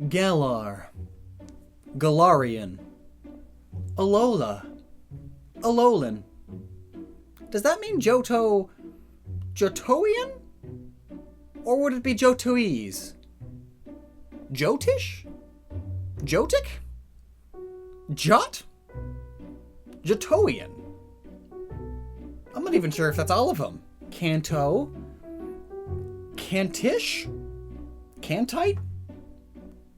Galar, Galarian, Alola, Alolan. Does that mean Jhoto... JOHTOIAN? Or would it be Jhotoese? Jhotish? Jhotic? Jot? Jhotoian? I'm not even sure if that's all of them. Kanto? Kantish? Kantite?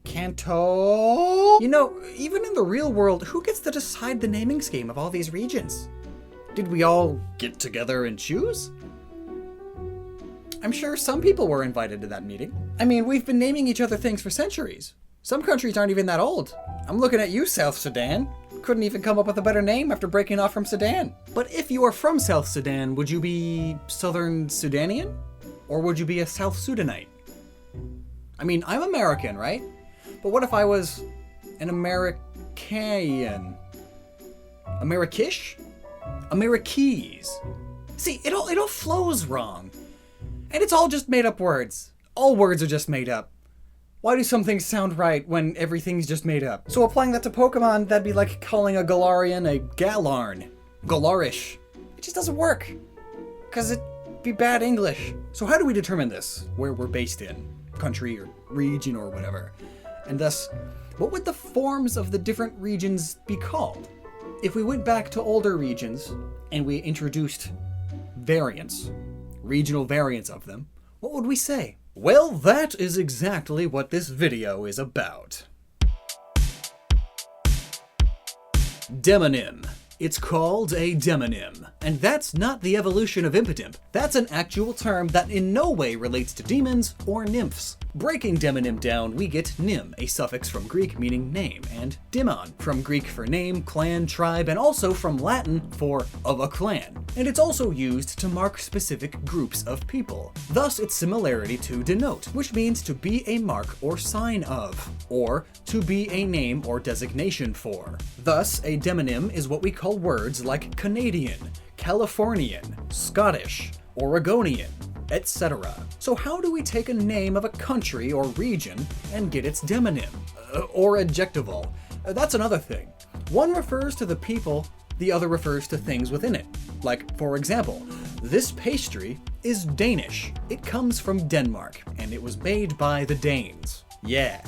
Kanto? You know, even in the real world, who gets to decide the naming scheme of all these regions? Did we all get together and choose? I'm sure some people were invited to that meeting. I mean, we've been naming each other things for centuries. Some countries aren't even that old. I'm looking at you, South Sudan. Couldn't even come up with a better name after breaking off from Sudan. But if you are from South Sudan, would you be Southern Sudanian? Or would you be a South Sudanite? I mean, I'm American, right? But what if I was an American? Amerikish? Amerikese? See, it all flows wrong. And it's all just made up words. All words are just made up. Why do some things sound right when everything's just made up? So applying that to Pokemon, that'd be like calling a Galarian a Galarn. Galarish. It just doesn't work. Because it'd be bad English. So how do we determine this? Where we're based in? Country or region or whatever. And thus, what would the forms of the different regions be called? If we went back to older regions and we introduced variants, regional variants of them, what would we say? Well, that is exactly what this video is about. Demonym. It's called a demonym, and that's not the evolution of impotent. That's an actual term that in no way relates to demons or nymphs. Breaking demonym down, we get nym, a suffix from Greek meaning name, and demon, from Greek for name, clan, tribe, and also from Latin for of a clan. And it's also used to mark specific groups of people. Thus its similarity to denote, which means to be a mark or sign of, or to be a name or designation for. Thus, a demonym is what we call words like Canadian, Californian, Scottish, Oregonian, etc. So how do we take a name of a country or region and get its demonym? Or adjectival? That's another thing. One refers to the people, the other refers to things within it. Like, for example, this pastry is Danish. It comes from Denmark, and it was made by the Danes. Yeah.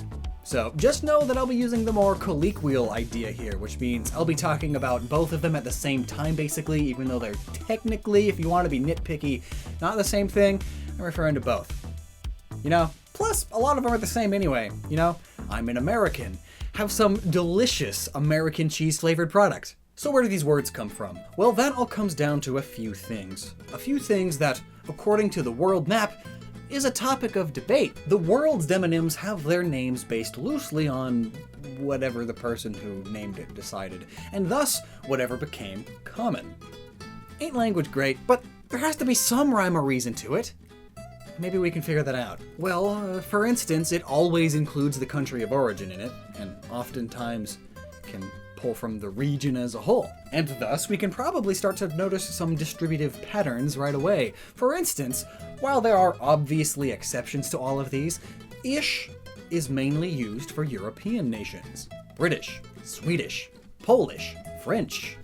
So just know that I'll be using the more colloquial idea here, which means I'll be talking about both of them at the same time basically, even though they're technically, if you want to be nitpicky, not the same thing. I'm referring to both. You know? Plus, a lot of them are the same anyway, you know? I'm an American. Have some delicious American cheese flavored product. So where do these words come from? Well, that all comes down to a few things. A few things that, according to the world map, is a topic of debate. The world's demonyms have their names based loosely on whatever the person who named it decided, and thus whatever became common. Ain't language great, but there has to be some rhyme or reason to it. Maybe we can figure that out. Well, for instance, it always includes the country of origin in it, and oftentimes can pull from the region as a whole. And thus, we can probably start to notice some distributive patterns right away. For instance, while there are obviously exceptions to all of these, ish is mainly used for European nations. British, Swedish, Polish, French.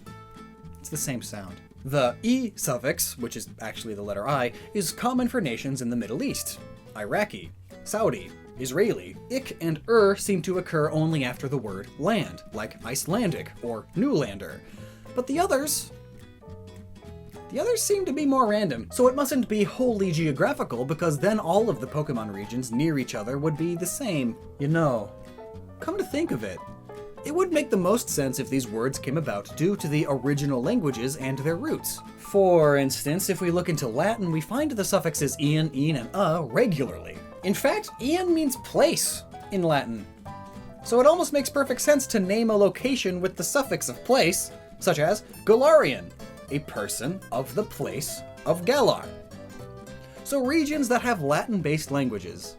It's the same sound. The E suffix, which is actually the letter I, is common for nations in the Middle East. Iraqi, Saudi, Israeli. Ik and seem to occur only after the word land, like Icelandic or Newlander. But the others seem to be more random. So it mustn't be wholly geographical, because then all of the Pokemon regions near each other would be the same. You know, come to think of it, it would make the most sense if these words came about due to the original languages and their roots. For instance, if we look into Latin, we find the suffixes ian, and regularly. In fact, ian means place in Latin. So it almost makes perfect sense to name a location with the suffix of place, such as Galarian, a person of the place of Galar. So regions that have Latin-based languages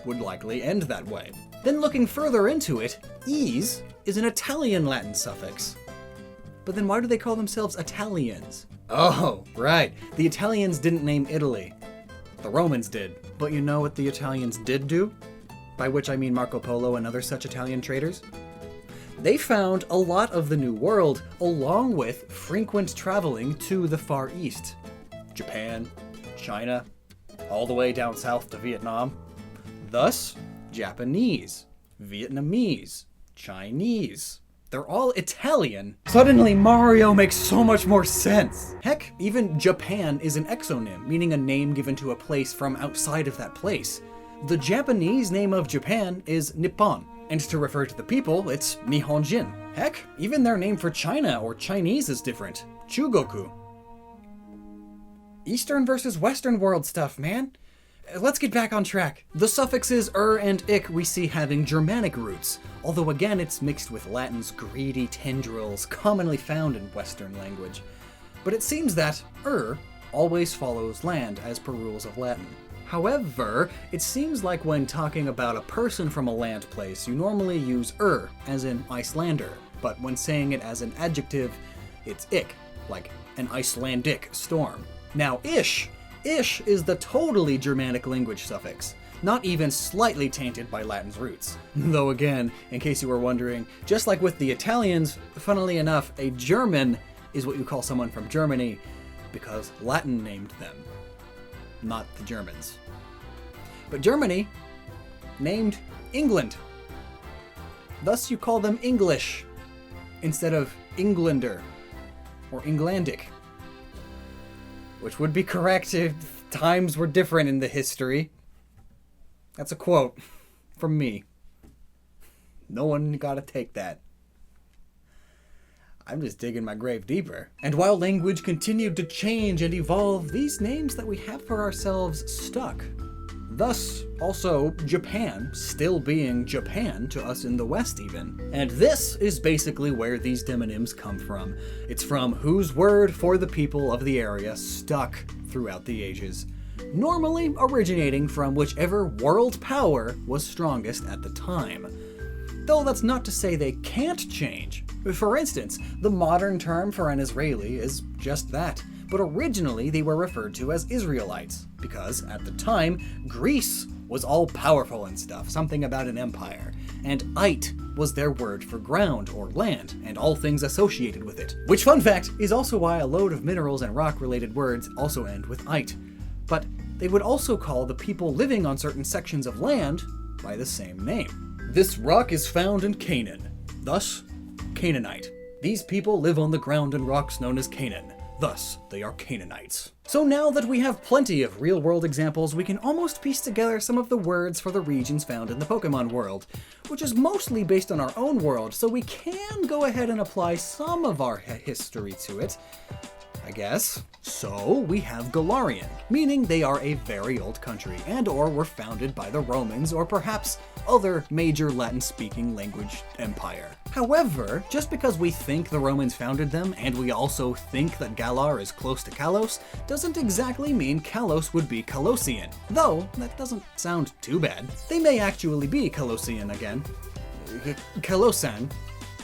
would likely end that way. Then looking further into it, "-ese" is an Italian Latin suffix. But then why do they call themselves Italians? Oh, right, the Italians didn't name Italy. The Romans did. But you know what the Italians did do? by which I mean Marco Polo and other such Italian traders, they found a lot of the New World along with frequent traveling to the Far East. Japan, China, all the way down south to Vietnam. Thus, Japanese, Vietnamese, Chinese. They're all Italian. Suddenly, Mario makes so much more sense. Heck, even Japan is an exonym, meaning a name given to a place from outside of that place. The Japanese name of Japan is Nippon, and to refer to the people, it's Nihonjin. Heck, even their name for China or Chinese is different. Chugoku. Eastern versus Western world stuff, man. Let's get back on track. The suffixes and ik we see having Germanic roots, although again it's mixed with Latin's greedy tendrils commonly found in Western language. But it seems that always follows land as per rules of Latin. However, it seems like when talking about a person from a land place, you normally use as in Icelander, but when saying it as an adjective, it's ik, like an Icelandic storm. Now ish is the totally Germanic language suffix, not even slightly tainted by Latin's roots. Though again, in case you were wondering, just like with the Italians, funnily enough, a German is what you call someone from Germany because Latin named them, not the Germans. But Germany named England. Thus you call them English instead of Englander or Englandic, which would be correct if times were different in the history. That's a quote from me. No one gotta take that. I'm just digging my grave deeper. And while language continued to change and evolve, these names that we have for ourselves stuck. Thus, also, Japan still being Japan to us in the West even. And this is basically where these demonyms come from. It's from whose word for the people of the area stuck throughout the ages, normally originating from whichever world power was strongest at the time. Though that's not to say they can't change. For instance, the modern term for an Israeli is just that, but originally they were referred to as Israelites, because at the time, Greece was all powerful and stuff, something about an empire, and ite was their word for ground or land, and all things associated with it. Which, fun fact, is also why a load of minerals and rock-related words also end with ite. But they would also call the people living on certain sections of land by the same name. This rock is found in Canaan, thus Canaanite. These people live on the ground and rocks known as Canaan. Thus, they are Canaanites. So now that we have plenty of real-world examples, we can almost piece together some of the words for the regions found in the Pokemon world, which is mostly based on our own world, so we can go ahead and apply some of our history to it, I guess. So we have Galarian, meaning they are a very old country and/or were founded by the Romans or perhaps other major Latin-speaking language empire. However, just because we think the Romans founded them and we also think that Galar is close to Kalos, doesn't exactly mean Kalos would be Kalosian. Though, that doesn't sound too bad. They may actually be Kalosian again. Kalosan,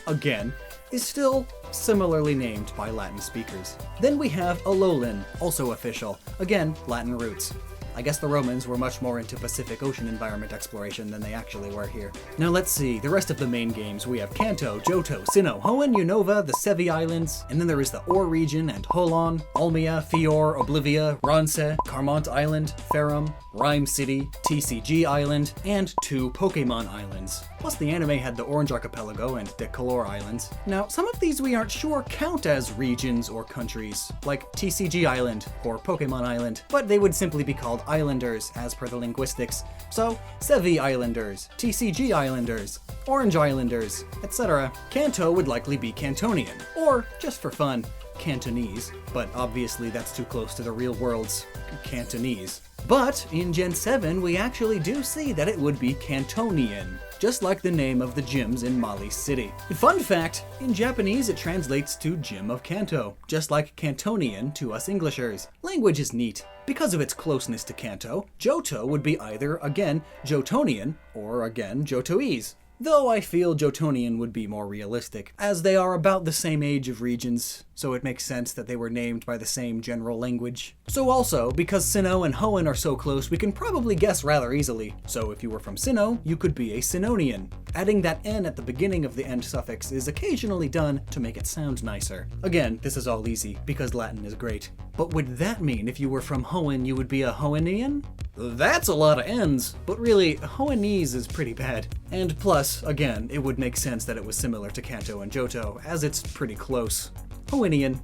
again, is still similarly named by Latin speakers. Then we have Alolan, also official. Again, Latin roots. I guess the Romans were much more into Pacific Ocean environment exploration than they actually were here. Now let's see, the rest of the main games. We have Kanto, Jhoto, Sinnoh, Hoenn, Unova, the Sevi Islands, and then there is the Ore region and Hoenn, Almia, Fior, Oblivia, Ransei, Carmont Island, Ferrum, Rhyme City, TCG Island, and 2 Pokemon Islands. Plus the anime had the Orange Archipelago and Decolor Islands. Now, some of these we aren't sure count as regions or countries, like TCG Island or Pokemon Island, but they would simply be called Islanders as per the linguistics. So, Sevi Islanders, TCG Islanders, Orange Islanders, etc. Kanto would likely be Kantonian, or, just for fun, Kantonese, but obviously that's too close to the real world's Kantonese. But in Gen 7, we actually do see that it would be Kantonian, just like the name of the gyms in Mali City. Fun fact, in Japanese it translates to Gym of Kanto, just like Kantonian to us Englishers. Language is neat. Because of its closeness to Kanto, Jhoto would be either, again, JOHTONIAN, or again, Jhotoese. Though I feel JOHTONIAN would be more realistic, as they are about the same age of regions, so it makes sense that they were named by the same general language. So also, because Sinnoh and Hoenn are so close, we can probably guess rather easily. So if you were from Sinnoh, you could be a Sinnonian. Adding that N at the beginning of the end suffix is occasionally done to make it sound nicer. Again, this is all easy, because Latin is great. But would that mean if you were from Hoenn, you would be a HOENNIAN? That's a lot of N's, but really, HOENNISE is pretty bad. And plus, again, it would make sense that it was similar to Kanto and Jhoto, as it's pretty close. HOENNIAN.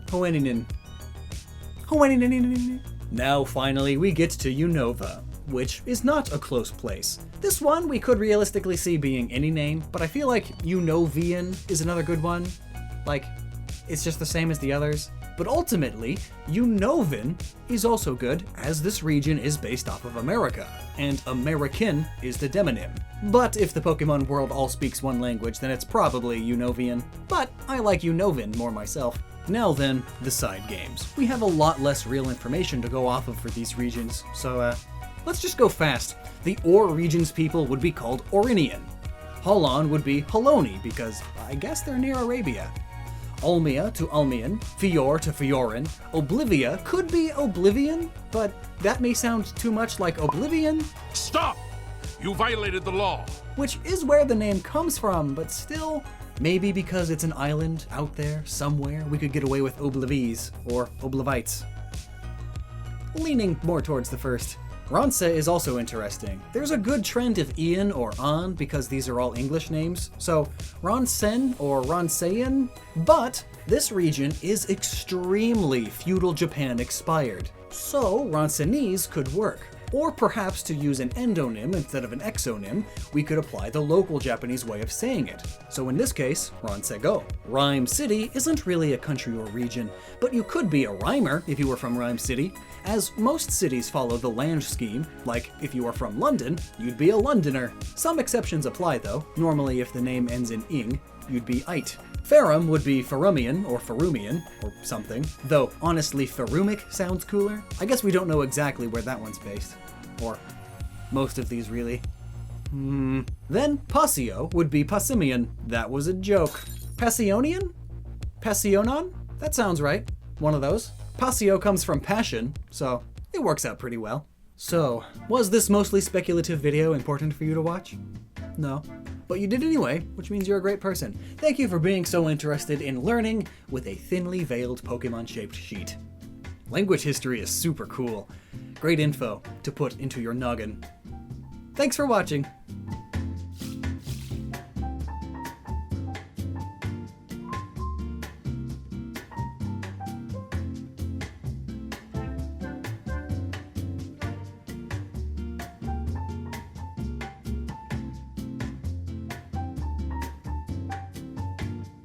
HOENNIAN. HOENNIAN. Now finally we get to Unova, which is not a close place. This one we could realistically see being any name, but I feel like UNOVIAN is another good one. Like, it's just the same as the others. But ultimately, UNOVIAN is also good, as this region is based off of America, and American is the demonym. But if the Pokemon world all speaks one language, then it's probably UNOVIAN. But I like UNOVIAN more myself. Now then, the side games. We have a lot less real information to go off of for these regions, so let's just go fast. The Or region's people would be called Orinian. Holon would be Holoni, because I guess they're near Arabia. Ulmia to Ulmian, Fior to Fioran, Oblivia could be Oblivian, but that may sound too much like Oblivion. Stop! You violated the law. Which is where the name comes from, but still, maybe because it's an island out there somewhere, we could get away with Oblivies or Oblivites. Leaning more towards the first. Ransei is also interesting. There's a good trend of Ian or An because these are all English names, so Ransen or Ranseian, but this region is extremely feudal Japan expired, so Ranseinese could work. Or perhaps to use an endonym instead of an exonym, we could apply the local Japanese way of saying it. So in this case, Ransei-go. Rhyme City isn't really a country or region, but you could be a rhymer if you were from Rhyme City, as most cities follow the land scheme, like if you are from London, you'd be a Londoner. Some exceptions apply though. Normally if the name ends in ing, you'd be ite. Ferrum would be Ferrumian or Ferrumian or something, though honestly Ferrumic sounds cooler. I guess we don't know exactly where that one's based. Or most of these really. Then Passio would be Passimian. That was a joke. Passionian? Passionan? That sounds right. One of those. Passio comes from passion, so it works out pretty well. So, was this mostly speculative video important for you to watch? No. But you did anyway, which means you're a great person. Thank you for being so interested in learning with a thinly veiled Pokemon-shaped sheet. Language history is super cool. Great info to put into your noggin. Thanks for watching.